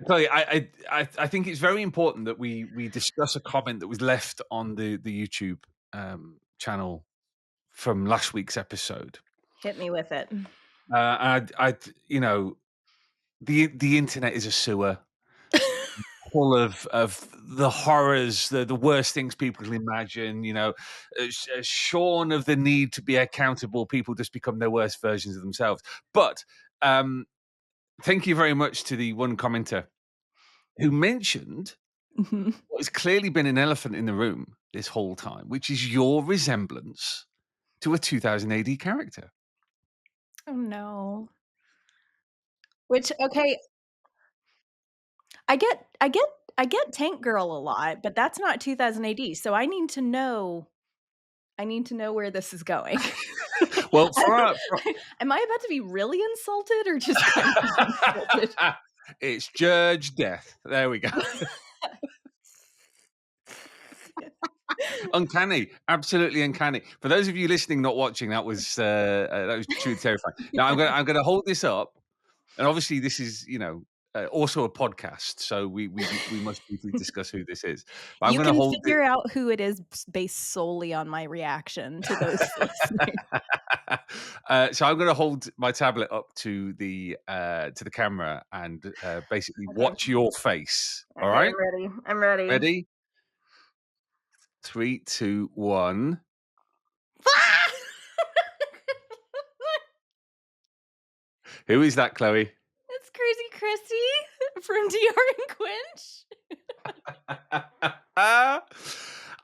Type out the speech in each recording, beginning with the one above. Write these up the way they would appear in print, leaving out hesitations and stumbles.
Chloe, I think it's very important that we discuss a comment that was left on the YouTube channel from last week's episode. Hit me with it. You know, the internet is a sewer full of the horrors, the worst things people can imagine. Shorn of the need to be accountable, people just become their worst versions of themselves. But thank you very much to the one commenter who mentioned what has clearly been an elephant in the room this whole time, which is your resemblance to a 2000 AD character. Oh no. Which okay, I get Tank Girl a lot, but that's not 2000 AD. So I need to know where this is going. Well, Am I about to be really insulted or just kind of insulted? it's Judge Death. There we go. Uncanny, absolutely uncanny. For those of you listening, not watching, that was truly terrifying. Now I'm gonna hold this up, and obviously this is also a podcast, so we must briefly discuss who this is. But I'm You gonna can hold it. figure out who it is based solely on my reaction to those listening. So I'm going to hold my tablet up to the camera and basically Okay. watch your face. All Okay, right, I'm ready. I'm ready. ready? 3, 2, 1. Who is that, Chloe? It's Crazy Chrissy from DR and Quinch.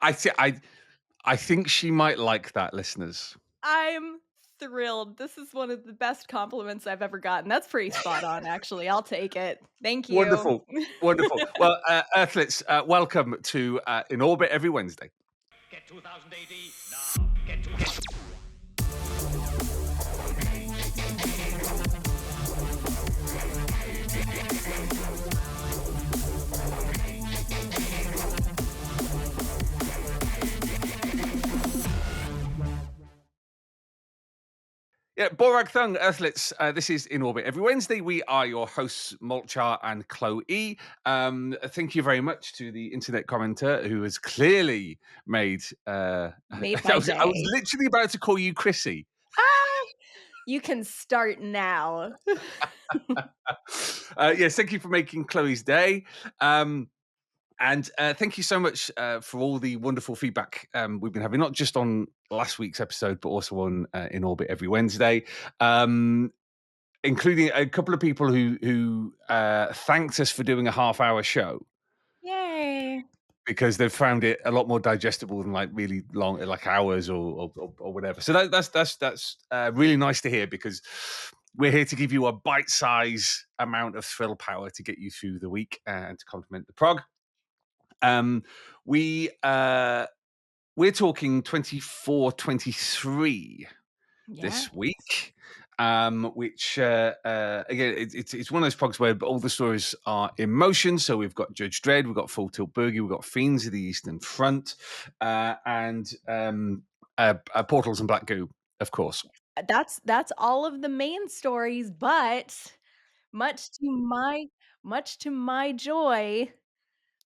I think she might like that, listeners. I'm thrilled. This is one of the best compliments I've ever gotten. That's pretty spot on, actually. I'll take it. Thank you. Wonderful, wonderful. Well, Earthlets, welcome to In Orbit every Wednesday. Get 2000 AD now. Get. Yeah, Borag Thung, Earthlets. This is In Orbit every Wednesday. We are your hosts, Molch-R and KLO-E. Thank you very much to the internet commenter who has clearly made my I was literally about to call you Chrissy. You can start now. Yes, thank you for making Chloe's day. And thank you so much for all the wonderful feedback we've been having, not just on last week's episode, but also on In Orbit every Wednesday, including a couple of people who thanked us for doing a half-hour show. Yay. Because they've found it a lot more digestible than like really long, like hours or whatever. So that's really nice to hear, because we're here to give you a bite-size amount of thrill power to get you through the week and to complement the prog. We're talking 24-23 this week, which again, it's one of those progs where all the stories are in motion. So we've got Judge Dredd, we've got Full Tilt Boogie, we've got Fiends of the Eastern Front, and Portals and Black Goo, of course. That's all of the main stories, but much to my joy,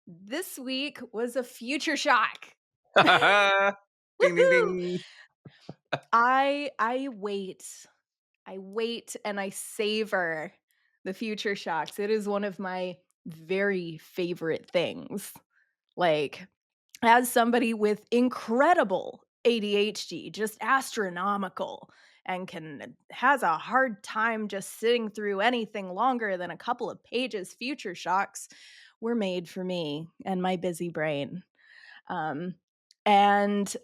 this week was a future shock. Ding, ding, ding. I wait and I savor the future shocks. It is one of my very favorite things. Like, as somebody with incredible ADHD, just astronomical, and has a hard time just sitting through anything longer than a couple of pages, future shocks were made for me and my busy brain. And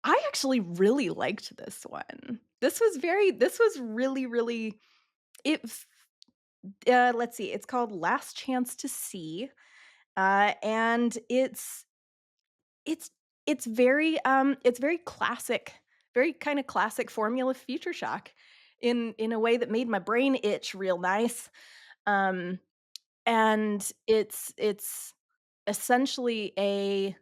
I actually really liked this one. This was really it let's see, it's called Last Chance to See. And it's it's very classic, very kind of classic formula future shock in a way that made my brain itch real nice. Um and it's essentially a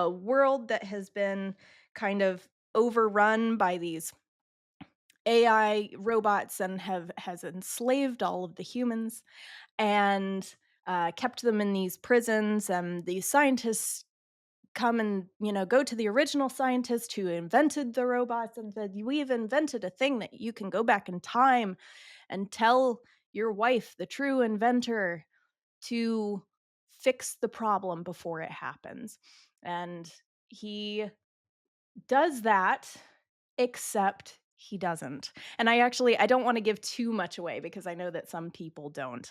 world that has been kind of overrun by these AI robots and has enslaved all of the humans and kept them in these prisons. And these scientists come and go to the original scientist who invented the robots and said, "We've invented a thing that you can go back in time and tell your wife, the true inventor, to fix the problem before it happens." And he does that, except he doesn't. And I don't wanna give too much away because I know that some people don't,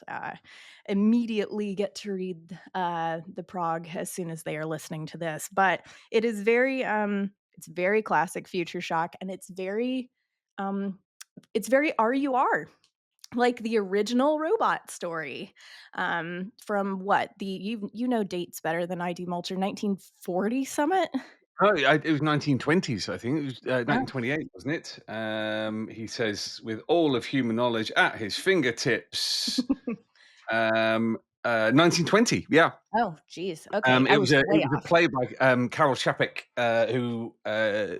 immediately get to read, the prog as soon as they are listening to this, but it is it's very classic Future Shock, and um, it's very RUR, like the original robot story, from what? You know dates better than I do, Mulcher, 1940 summit? Oh, yeah, it was 1920s, I think. It was, Yeah. 1928, wasn't it? He says, "With all of human knowledge at his fingertips." 1920, yeah. Oh, geez. Okay, I was way It was a off. play by, Karel Čapek, who,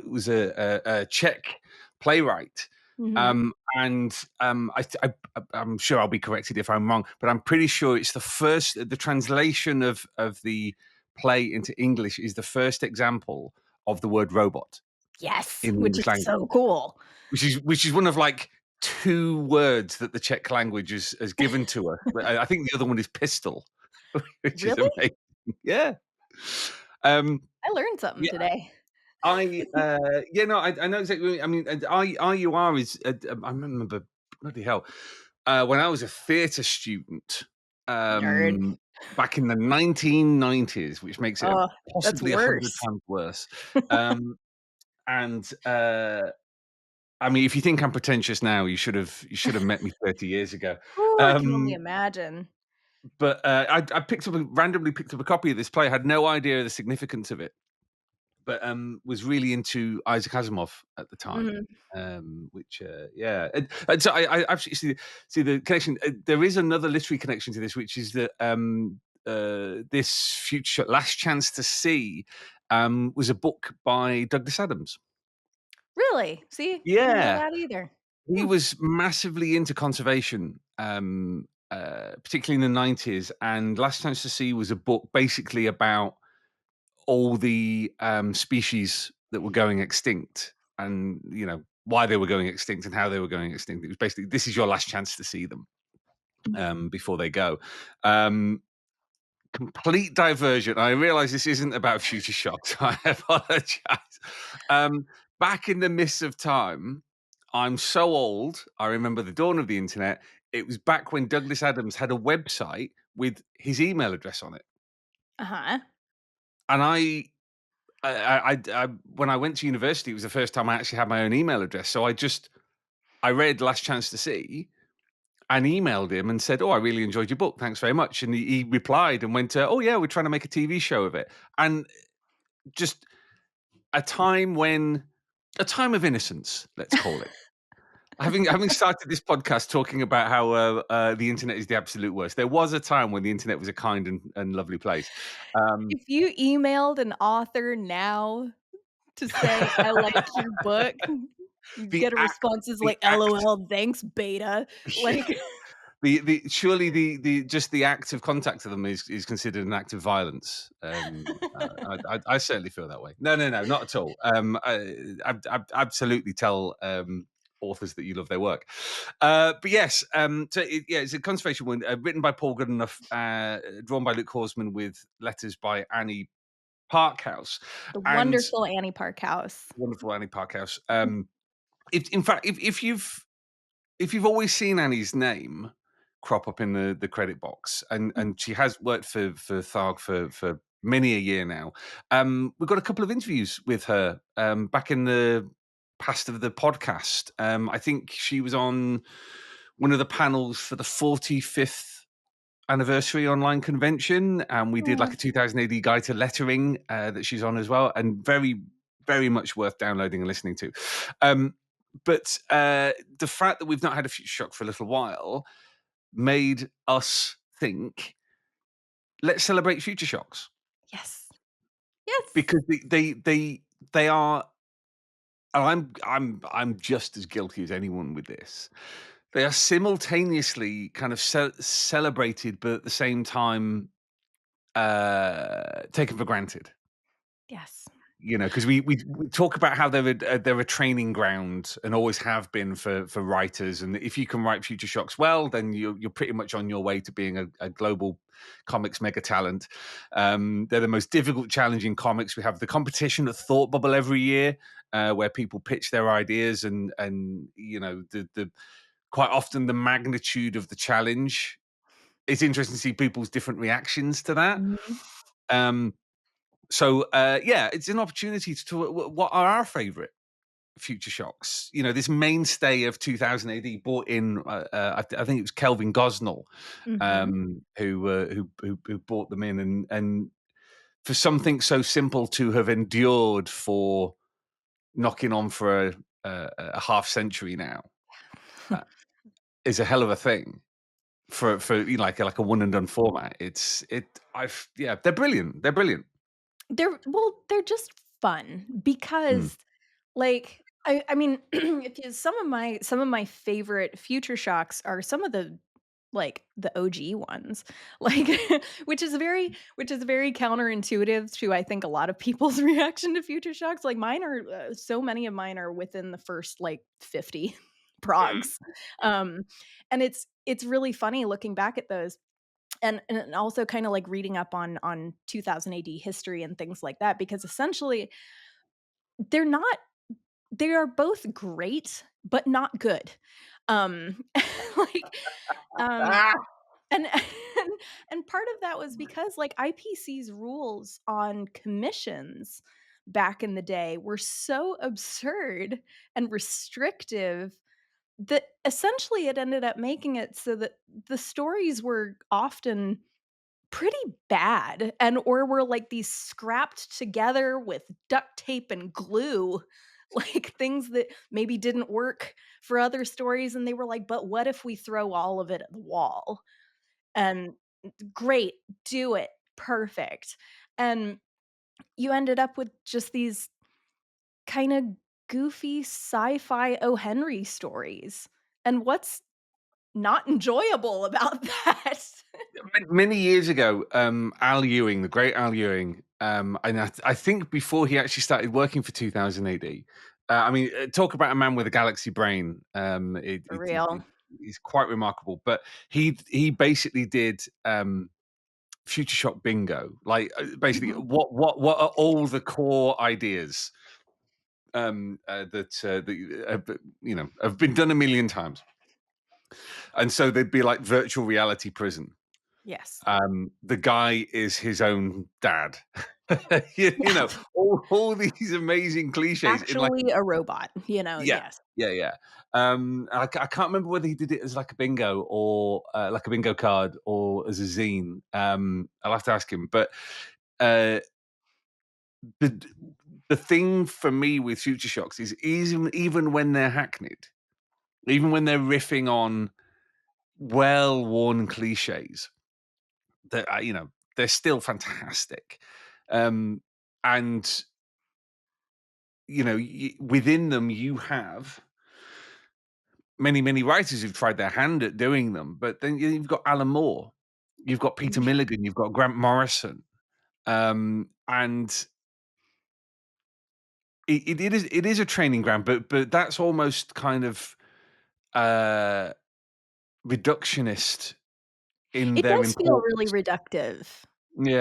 was a Czech playwright. Mhm. And, I'm sure I'll be corrected if I'm wrong, but I'm pretty sure it's the translation of the play into English is the first example of the word robot Yes, in the which English is language, so cool. which is one of, like, 2 words that the Czech language has given to her. But I think the other one is pistol, which is Really? amazing. Yeah. Um, I learned something yeah, today. yeah, no, I know exactly what you mean. I mean, IUR is, I remember, bloody hell, when I was a theatre student, Nerd. back in the 1990s, which makes it Oh, that's possibly 100 worse. times worse. Um, and, I mean, if you think I'm pretentious now, you should have met me 30 years ago. Ooh, I can only Um, imagine. but, I randomly picked up a copy of this play, had no idea of the significance of it. But, was really into Isaac Asimov at the time, Mhm. which, yeah, and so I absolutely see the connection. There is another literary connection to this, which is that, this future Last Chance to See, was a book by Douglas Adams. Really? See? Didn't know Yeah, that either. he Hmm. was massively into conservation, particularly in the 90s, and Last Chance to See was a book basically about all the species that were going extinct and why they were going extinct and how they were going extinct. It was basically, this is your last chance to see them before they go. um, Complete diversion. I realize this isn't about future shock, so I apologize. Back in the mists of time, I'm so old, I remember the dawn of the internet. It was back when Douglas Adams had a website with his email address on it, Uh-huh. and I when I went to university, it was the first time I actually had my own email address. So I read Last Chance to See and emailed him and said, "Oh, I really enjoyed your book. Thanks very much." And he replied and went, "Oh yeah, we're trying to make a TV show of it." And just a time when a time of innocence, let's call it. Having started this podcast talking about how the internet is the absolute worst, there was a time when the internet was a kind and lovely place. Um, If you emailed an author now to say, "I like your book," you'd the get a act, responses the like, act "LOL, thanks, beta." Like, the surely the just the act of contact to them is considered an act of violence. I certainly feel that way. No, no, no, not at all. I absolutely tell authors that you love their work. But yes, yeah, it's a conservation one written by Paul Goodenough, drawn by Luke Horsman, with letters by Annie Parkhouse, the and wonderful Annie Parkhouse. wonderful Annie Parkhouse. In fact, if you've always seen Annie's name crop up in the credit box, and she has worked for Tharg for many a year now, we've got a couple of interviews with her back in the past of the podcast. I think she was on one of the panels for the 45th anniversary online convention, and we did like Oh, a 2000 AD guide to lettering that she's on as well, and very, very much worth downloading and listening to. Um, but the fact that we've not had a future shock for a little while made us think, let's celebrate future shocks, yes. Yes. because they are and I'm just as guilty as anyone with this. They are simultaneously kind of celebrated, but at the same time, taken for granted. Yes. You know, because we talk about how they're a training ground and always have been for writers, and if you can write Future Shocks well, then you're pretty much on your way to being a global comics mega talent. They're the most difficult, challenging comics. We have the competition at Thought Bubble every year, where people pitch their ideas, and you know the quite often the magnitude of the challenge. It's interesting to see people's different reactions to that. Mhm. Um, yeah, it's an opportunity to talk. What are our favorite Future Shocks? You know, this mainstay of 2000 AD brought in. I think it was Kelvin Gosnell, Mhm. who brought them in, and for something so simple to have endured for knocking on for a half century now uh, is a hell of a thing. For you know, like a one and done format, I've yeah, they're brilliant. They're brilliant. They're just fun Mm. because, like, I mean, if you some of my favorite Future Shocks are some of the, like, the OG ones, like, which is very counterintuitive to, I think, a lot of people's reaction to Future Shocks. Like, mine are, so many of mine are within the first, like, 50 progs, um, and it's really funny looking back at those and also kinda, like, reading up on 2000 AD history and things like that because essentially they're not they are both great, but not good. Um, like, um, Ah! and part of that was because, like, IPC's rules on commissions back in the day were so absurd and restrictive that essentially it ended up making it so that the stories were often pretty bad and or were like these scrapped together with duct tape and glue, like things that maybe didn't work for other stories, and they were like, "But what if we throw all of it at the wall?" And great, do it, perfect. And you ended up with just these kinda goofy sci-fi O. Henry stories. And what's not enjoyable about that? Many years ago, Al Ewing, the great Al Ewing, and I think before he actually started working for 2000 AD, I mean, talk about a man with a galaxy brain. For real. He's quite remarkable. But he basically did Future Shock bingo. Like basically, Mhm. what are all the core ideas that you know have been done a million times, and so they'd be like virtual reality prison. Yes. The guy is his own dad. You know, Yes. all these amazing cliches in like Actually a robot, yeah, yes. yeah. I can't remember whether he did it as like a bingo or like a bingo card or as a zine. I'll have to ask him. But uh, the the thing for me with Future Shocks is even when they're hackneyed, even when they're riffing on well-worn cliches, that you know they're still fantastic. Um, and you know, within them, you have many writers who've tried their hand at doing them, but then you've got Alan Moore, you've got Peter Mhm. Milligan, you've got Grant Morrison, and it is a training ground, but that's almost kind of uh, reductionist in It their does feel really importance. reductive.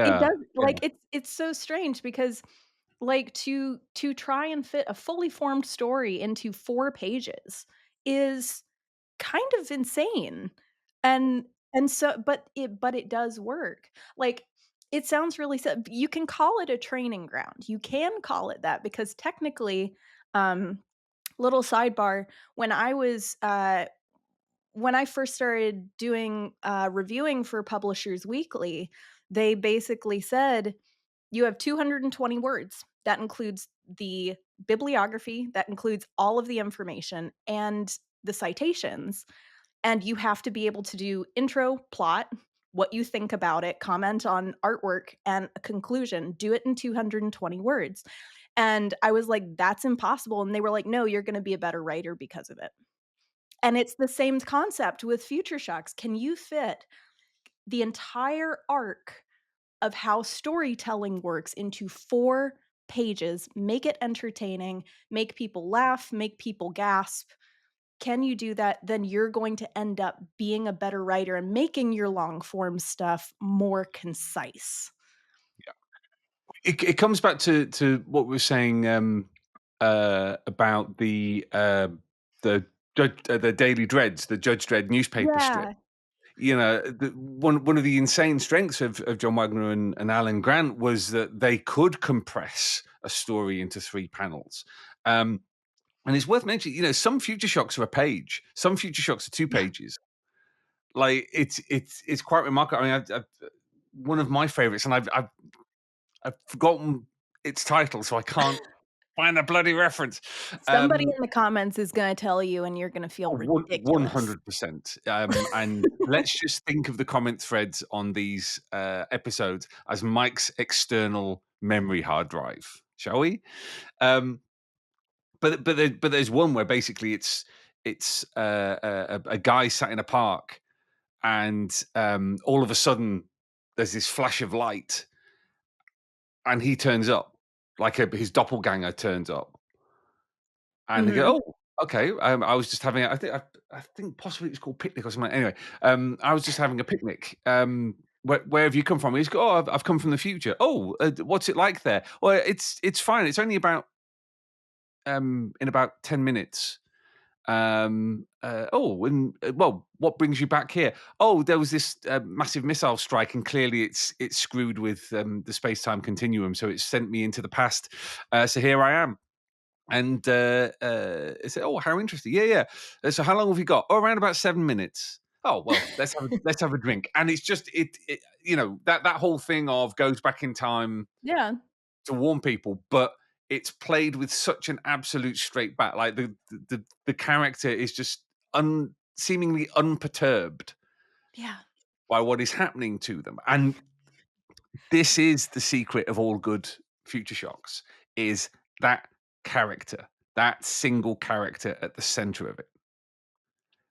It Yeah, does yeah. like, it's so strange because, like, to try and fit a fully formed story into 4 pages is kind of insane, and so but it does work. Like, it sounds really you can call it a training ground. You can call it that because technically, um, little sidebar, when when I first started doing, reviewing for Publishers Weekly, they basically said, "You have 220 words. That includes the bibliography, that includes all of the information and the citations, and you have to be able to do intro, plot, what you think about it, comment on artwork, and a conclusion. Do it in 220 words." And I was like, "That's impossible." And they were like, "No, you're gonna be a better writer because of it." And it's the same concept with Future Shocks. Can you fit the entire arc of how storytelling works into 4 pages, make it entertaining, make people laugh, make people gasp? Can you do that? Then you're going to end up being a better writer and making your long form stuff more concise. It comes back to what we were saying, about the Daily Dreads, the Judge Dredd newspaper strip. Yeah. You know, one of the insane strengths of John Wagner and Alan Grant was that they could compress a story into 3 panels. And it's worth mentioning, some Future Shocks are a page, some Future Shocks are 2 Yeah. pages. Like, it's quite remarkable. I mean, one of my favorites, and I've forgotten its title, so I can't find a bloody reference. Somebody Um, in the comments is gonna tell you, and you're gonna feel ridiculous. 100%. And let's just think of the comment threads on these episodes as Mike's external memory hard drive, shall we? Um, but there's one where basically it's a guy sat in a park, and all of a sudden there's this flash of light, and he turns up, like his doppelganger turns up. And they Mhm. go, "Oh, okay." I was just having I think possibly it's called picnic or something. Anyway, I was just having a picnic. Where have you come from? He's go, "Oh, I've come from the future." "Oh, what's it like there?" "Well, it's fine. It's only about in about 10 minutes." "Oh, and well, what brings you back here?" "Oh, there was this massive missile strike, and clearly it's screwed with the space time continuum, so it sent me into the past. So here I am." And I said, "Oh, how interesting! Yeah, yeah. So how long have you got?" "Oh, around about 7 minutes." "Oh, well, let's have a drink." And it's just that whole thing of goes back in time Yeah. to warn people, but it's played with such an absolute straight bat. Like the character is just seemingly unperturbed Yeah. by what is happening to them, and this is the secret of all good Future Shocks: is that character, that single character at the center of it.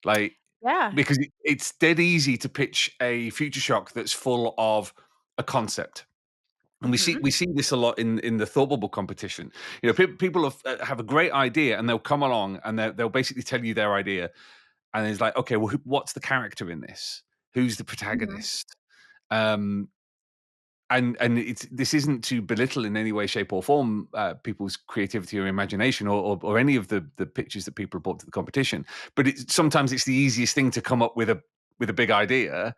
Like, Yeah. because it's dead easy to pitch a Future Shock that's full of a concept. And Mhm. we see this a lot in the thought bubble competition. People have a great idea, and they'll come along and they'll basically tell you their idea, and it's like, okay, well, what's the character in this? Who's the Mhm. protagonist? Um, and this isn't to belittle in any way, shape, or form people's creativity or imagination, or any of the pitches that people brought to the competition. But sometimes it's the easiest thing to come up with a big idea,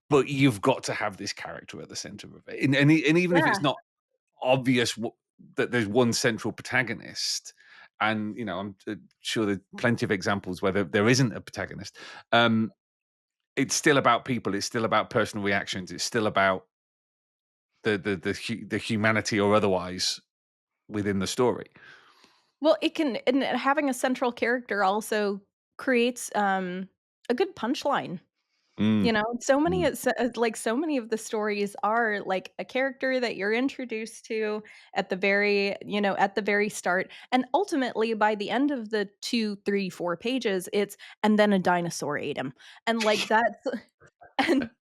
but you've got to have this character at the center of it, and even if it's Yeah. not obvious that there's one central protagonist. And I'm sure there's plenty of examples where there isn't a protagonist. Um, it's still about people. It's still about personal reactions. It's still about the humanity or otherwise within the story. Well, it can, and having a central character also creates, a good punchline. Mm, So many mm. so many of the stories are, like, a character that you're introduced to at the very start, and ultimately, by the end of the 2, 3, 4 pages, it's, "And then a dinosaur ate him." And, like, that's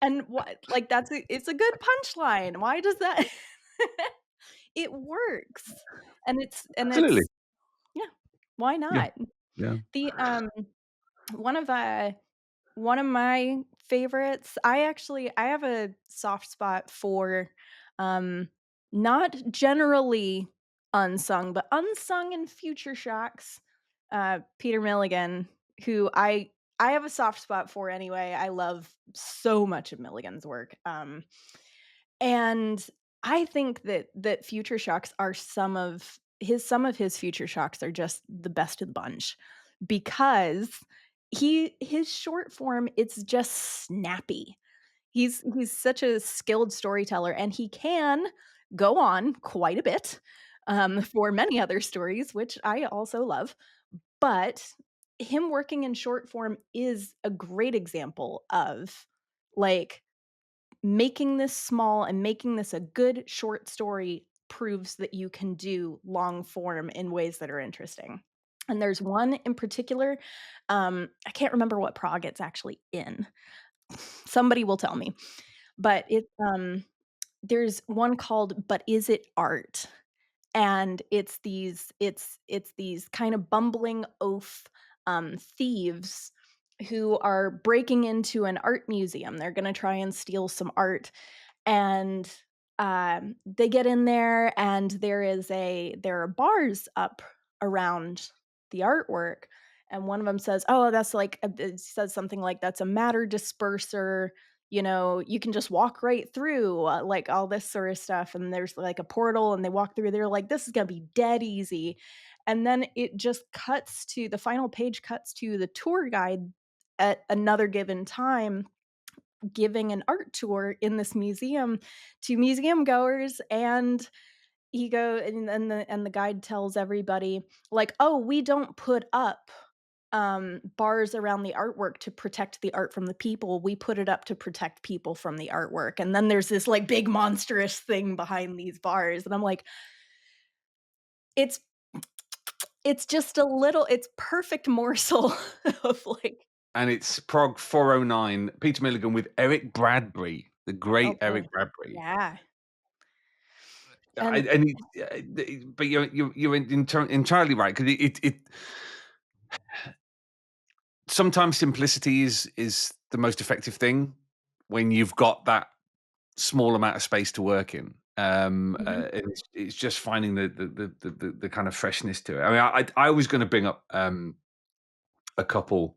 and what like, it's a good punchline. Why does that it works, and Absolutely. it's yeah, why Yeah, not? yeah. The, one of, uh one of my favorites, I have a soft spot for, um, not generally unsung, but unsung in Future Shocks, Peter Milligan, who I have a soft spot for anyway. I love so much of Milligan's work, and I think that Future Shocks are some of his Future Shocks are just the best of the bunch because his short form, it's just snappy. He's such a skilled storyteller, and he can go on quite a bit, for many other stories, which I also love, but him working in short form is a great example of, like, making this small and making this a good short story proves that you can do long form in ways that are interesting. And there's one in particular, I can't remember what prog it's actually in. Somebody will tell me. But there's one called "But Is It Art?" And it's these kind of bumbling oaf, thieves who are breaking into an art museum. They're gonna try and steal some art, and, they get in there, and there are bars up around the artwork, and one of them says, "Oh, that's like" it says something like, "That's a matter disperser, you know, you can just walk right through," like, all this sort of stuff, and there's, like, a portal, and they walk through, they're like, "This is gonna be dead easy," and then it just cuts to the final page cuts to the tour guide at another given time giving an art tour in this museum to museum goers, and the guide tells everybody like, "Oh, we don't put up bars around the artwork to protect the art from the people. We put it up to protect people from the artwork." And then there's this like big monstrous thing behind these bars, and I'm like, it's it's just a little it's perfect morsel of like, And it's Prog 409, Peter Milligan with Eric Bradbury, the oh great boy. Eric Bradbury. Yeah. I, And and but you're entirely right, because it sometimes simplicity is the most effective thing when you've got that small amount of space to work in. mhm, And it's just finding the kind of freshness to it. I mean, I was going to bring up a couple.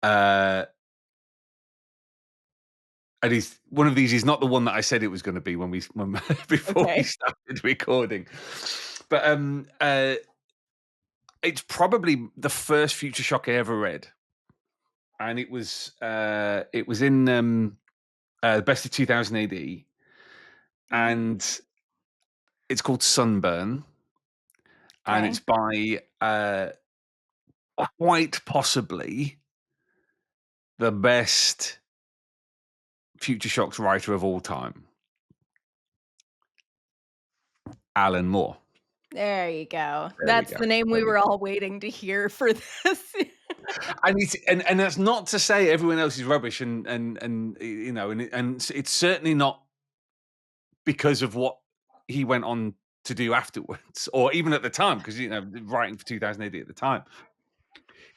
Uh, and he's one of these is not the one that I said it was going to be when before we okay. started recording. But it's probably the first Future Shock I ever read, and it was in Best of 2000 AD, Mm, and it's called Sunburn, and it's okay. by quite possibly the best Future Shocks writer of all time, Alan Moore. There you go. There we That's go. the name There we we were go. all waiting to hear for this. And that's not to say everyone else is rubbish, and you know, and it's certainly not because of what he went on to do afterwards, or even at the time, because you know, writing for 2000 AD at the time.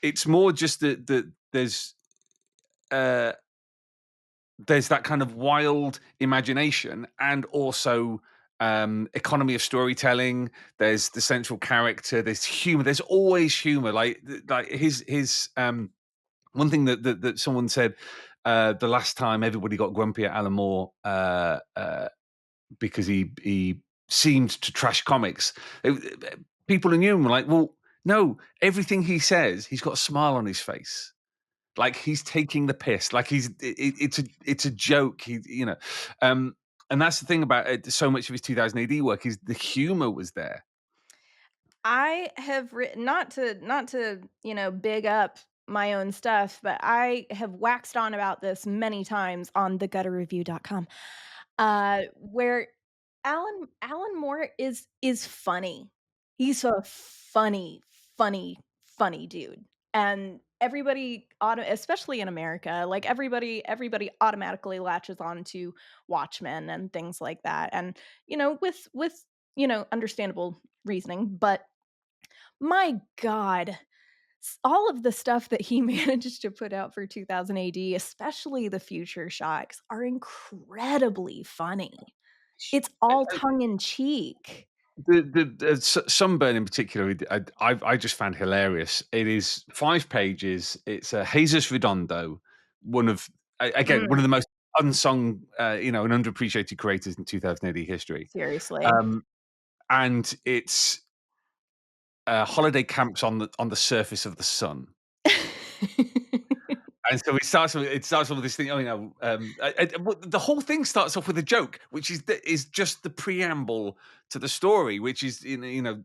It's more just that uh, there's that kind of wild imagination, and also economy of storytelling. There's the central character. There's humor. There's always humor. Like his one thing that someone said the last time everybody got grumpy at Alan Moore because he seemed to trash comics. People who knew him were like, well, no, everything he says, he's got a smile on his face. Like he's taking the piss. Like it's a joke. He and that's the thing about it, so much of his 2000 AD work is the humor was there. I have written not to, big up my own stuff, but I have waxed on about this many times on thegutterreview.com, where Alan Moore is funny. He's a funny, funny, funny dude, and everybody especially in America, like, everybody automatically latches on to Watchmen and things like that, and, with, understandable reasoning, but my god, all of the stuff that he managed to put out for 2000 AD, especially the Future Shocks, are incredibly funny. It's all tongue in cheek. The Sunburn in particular, I just found hilarious. It is 5 pages. It's Jesus Redondo, one of one of Mm, the most unsung, and underappreciated creators in 2000 AD history. seriously. Um, and it's holiday camps on the surface of the sun. And so it starts off with this thing. The whole thing starts off with a joke, which is just the preamble to the story, which is a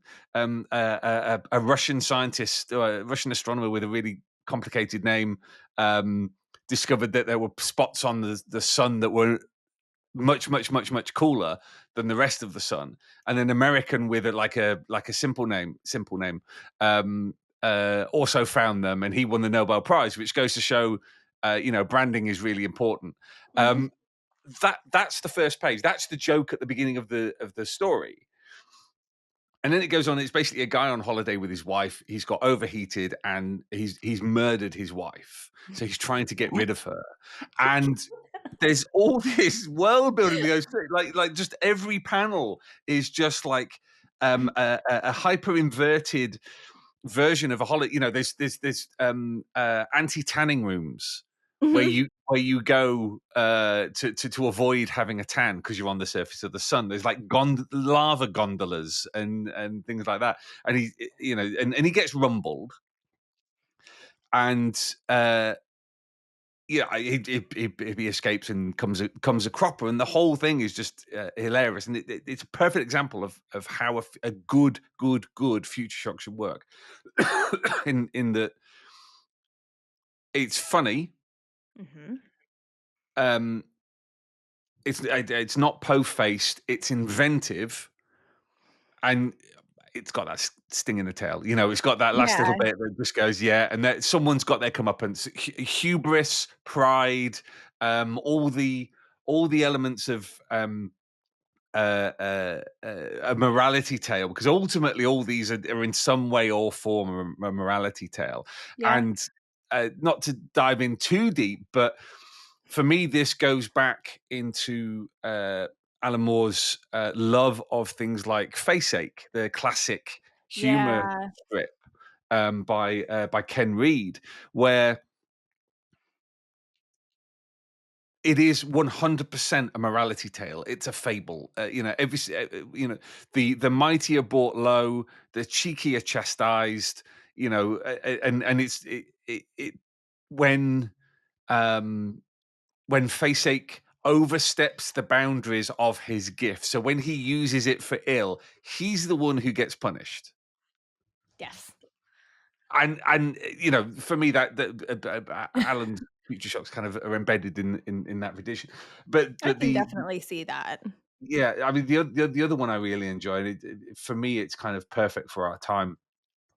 Russian scientist, or a Russian astronomer with a really complicated name, discovered that there were spots on the sun that were much, much, much, much cooler than the rest of the sun, and an American with a simple name, um, also found them, and he won the Nobel Prize, which goes to show, branding is really important. Mhm. Um, that's the first page. That's the joke at the beginning of the story. And then it goes on. It's basically a guy on holiday with his wife. He's got overheated and he's murdered his wife. So he's trying to get rid of her. And there's all this world building that goes through. Like just every panel is just like a hyper inverted version of a holiday. There's anti tanning rooms Mhm. where you go to avoid having a tan because you're on the surface of the sun. There's like lava gondolas and things like that. And and he gets rumbled, and he escapes and comes a cropper, and the whole thing is just hilarious. And it's a perfect example of how a good future shock should work. In that it's funny. Mhm. Um, it's not po-faced. It's inventive, and it's got that sting in the tail. It's got that last little Yeah. bit that just goes, yeah, and that someone's got their comeuppance, hubris, pride, all the elements of a morality tale, because ultimately all these are in some way or form a morality tale. Yeah. And not to dive in too deep, but for me, this goes back into Alan Moore's love of things like Faceache, the classic humor Yeah. strip by Ken Reed, where it is 100% a morality tale. It's a fable. The mighty are brought low, the cheeky are chastised. And it when um when Faceache oversteps the boundaries of his gift. So when he uses it for ill, he's the one who gets punished. Yes. And for me, that Alan's future shocks kind of are embedded in that tradition. But I but can the definitely see that. yeah, I mean the other one I really enjoy, and for me, it's kind of perfect for our time.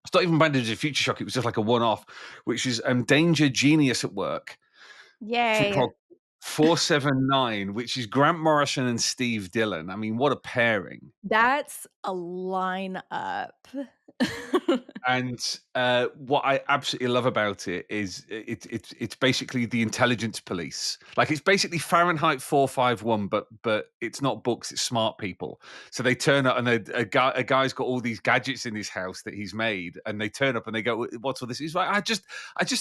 It's not even branded as a future shock; it was just like a one-off, which is Danger Genius at Work, Yay. called 479, which is Grant Morrison and Steve Dillon. I mean, what a pairing. That's a lineup. And what I absolutely love about it is it's basically the intelligence police. Like it's basically Fahrenheit 451, but it's not books; it's smart people. So they turn up, and a guy's got all these gadgets in his house that he's made, and they turn up and they go, "What's all this?" He's like, "I just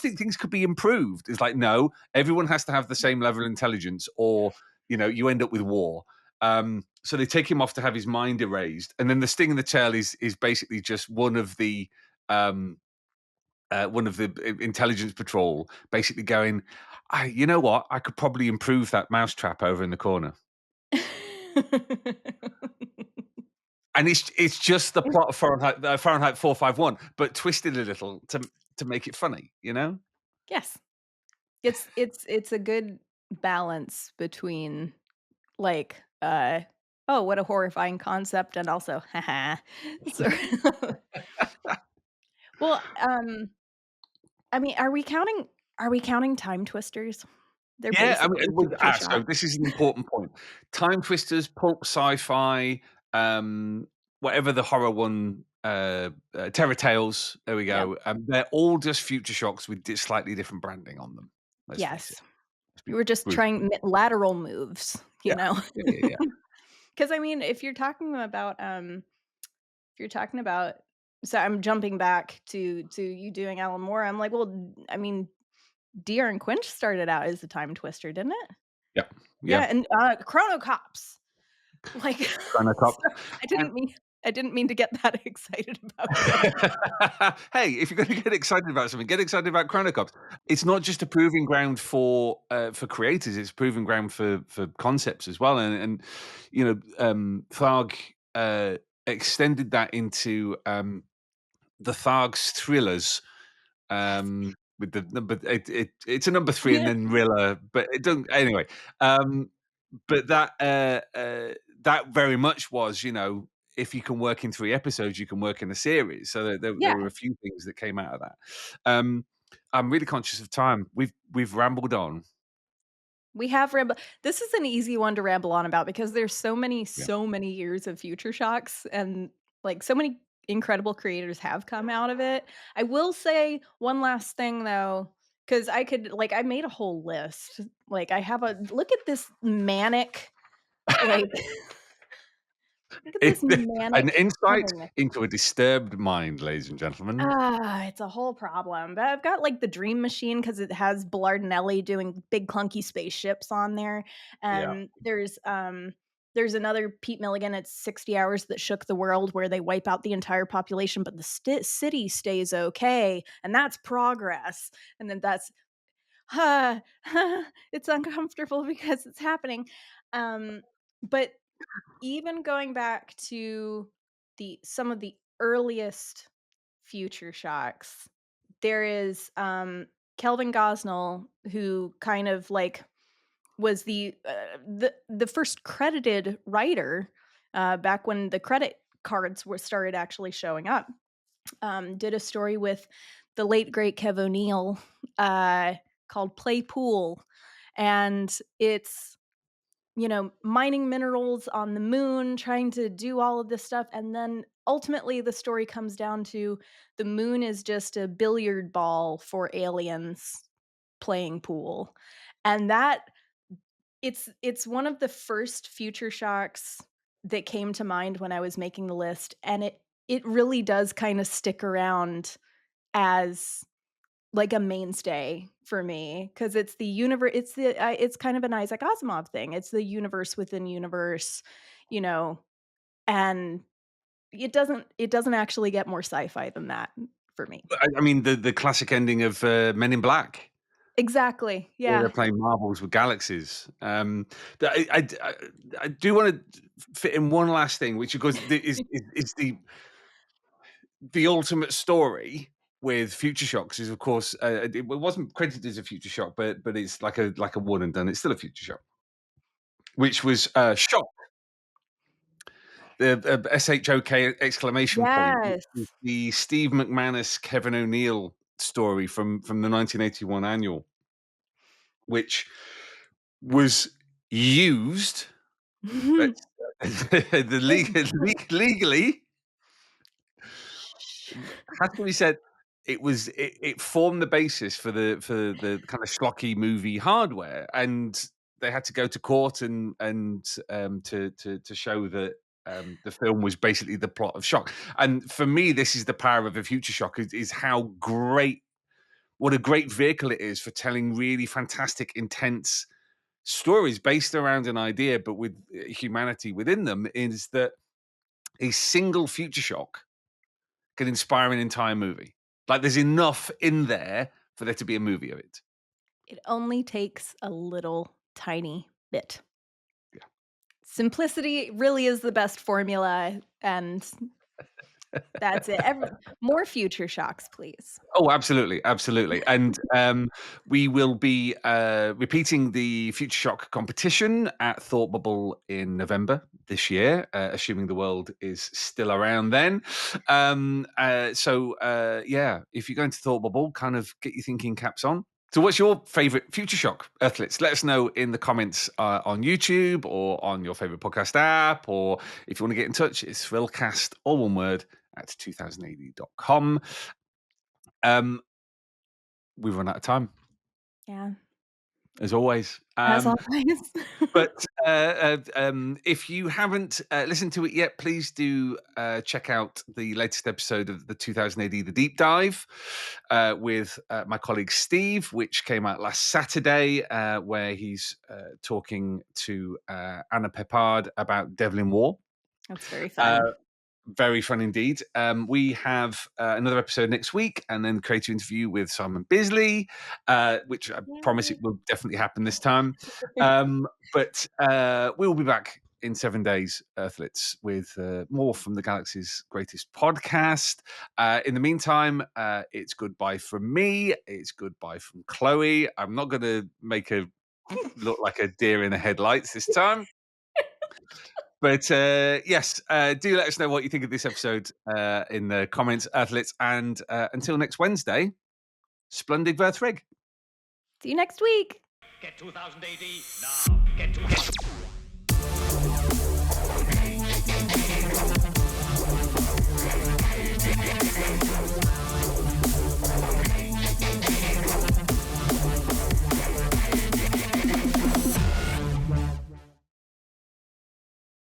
think things could be improved." It's like, no, everyone has to have the same level of intelligence, or you end up with war. So they take him off to have his mind erased, and then the sting in the tail is basically just one of the intelligence patrol basically going, you know what? I could probably improve that mousetrap over in the corner. And it's just the plot of Fahrenheit 451, but twisted a little to make it funny, you know? Yes. It's a good balance between, like, "Oh, what a horrifying concept," and also, "Haha." Sor Well, I mean, are we counting time twisters? They're Yeah, I mean, basically future so shock. this is an important point. Time twisters, pulp sci-fi, um, whatever the horror one, Terror Tales. There we Yep. go. They're all just future shocks with slightly different branding on them. Let's face it. Yes. Let's be You were just brutally trying lateral moves, you yeah, know? yeah, yeah, yeah. Because I mean, if you're talking about so I'm jumping back to you doing Alan Moore, I'm like, well, I mean, Deer and Quinch started out as a time twister, didn't it? Yeah, Yeah, yeah. and, Chrono Cops. Like, Chrono Cop. sorry, I didn't mean to get that excited about it. Hey, if you're going to get excited about something, get excited about Chrono Cross. It's not just a proving ground for creators; it's a proving ground for concepts as well. Tharg extended that into the Tharg's thrillers. Yes. With the number, it's a number three, and Yeah. then Rilla, but it doesn't anyway. Um, but that very much was, if you can work in 3 episodes, you can work in a series. So there Yeah. were a few things that came out of that. Um, I'm really conscious of time. We've rambled on. We have ramble This is an easy one to ramble on about because there's Yeah. so many years of Future Shocks and, like, so many incredible creators have come out of it. I will say one last thing though, because I made a whole list. Like, I have a look at this manic, like, look at this An manic insight thing. into a disturbed mind, ladies and gentlemen. It's a whole problem, but I've got, like, the Dream Machine because it has Blardinelli doing big clunky spaceships on there, Yeah. and there's another Pete Milligan, it's 60 Hours That Shook the World, where they wipe out the entire population, but the city stays okay, and that's progress, and then that's, "Huh, it's uncomfortable because it's happening." But even going back to some of the earliest Future Shocks, there is, Kelvin Gosnell, who kind of, like, was the first credited writer, back when the credit cards were started actually showing up, did a story with the late great Kev O'Neill, called Play Pool, and it's mining minerals on the moon, trying to do all of this stuff. And then ultimately, the story comes down to the moon is just a billiard ball for aliens playing pool. And it's one of the first Future Shocks that came to mind when I was making the list. And it really does kind of stick around as like a mainstay for me because it's kind of an Isaac Asimov thing. It's the universe within universe, you know, and it doesn't actually get more sci-fi than that for me. I mean, the classic ending of Men in Black, Exactly. where they're Yeah. playing marbles with galaxies. I do want to fit in one last thing, which of course is the ultimate story with Future Shocks is of course it wasn't credited as a Future Shock, but it's like a one and done. It's still a Future Shock, which was Shock. The SHOK exclamation point, which Yes. is the Steve McManus, Kevin O'Neill story from the 1981 annual, which was used. Let's legally has to be said. It formed the basis for the kind of schlocky movie hardware, and they had to go to court and to show that the film was basically the plot of Shock. And for me, this is the power of a Future Shock is how great, what a great vehicle it is for telling really fantastic, intense stories based around an idea, but with humanity within them. Is that a single Future Shock can inspire an entire movie? Like, there's enough in there for there to be a movie of it. It only takes a little tiny bit. Yeah. Simplicity really is the best formula, and that's it. More Future Shocks, please. Oh, absolutely, absolutely. And we will be repeating the Future Shock competition at Thought Bubble in November this year, assuming the world is still around then. Yeah, if you're going to Thought Bubble, kind of get your thinking caps on. So, what's your favorite Future Shock, Earthlets? Let us know in the comments on YouTube or on your favorite podcast app, or if you want to get in touch, it's thrillcast, all one word, at 2080.com. We've run out of time, Yeah. as always. As always. If you haven't listened to it yet, please do check out the latest episode of the 2000 AD The Deep Dive with my colleague Steve, which came out last Saturday, where he's talking to Anna Peppard about Devlin War. That's very Uh, fun. Very fun indeed. We have another episode next week, and then creator interview with Simon Bisley, which I promise Yay. it will definitely happen this time. But we will be back in 7 days, Earthlets, with more from the galaxy's greatest podcast. In the meantime, it's goodbye from me. It's goodbye from Chloe. I'm not going to make a Look like a deer in the headlights this time. But yes, do let us know what you think of this episode in the comments, Earthlets. And until next Wednesday, Splendid Verthrig. See you next week. Get 2000 AD now. Get.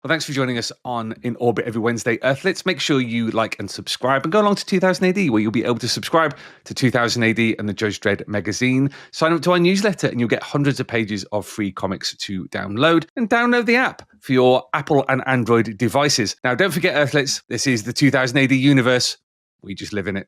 Well, thanks for joining us on In Orbit every Wednesday, Earthlets. Make sure you like and subscribe and go along to 2000 AD, where you'll be able to subscribe to 2000 AD and the Judge Dredd magazine. Sign up to our newsletter and you'll get hundreds of pages of free comics to download. And download the app for your Apple and Android devices. Now, don't forget, Earthlets, this is the 2000 AD universe. We just live in it.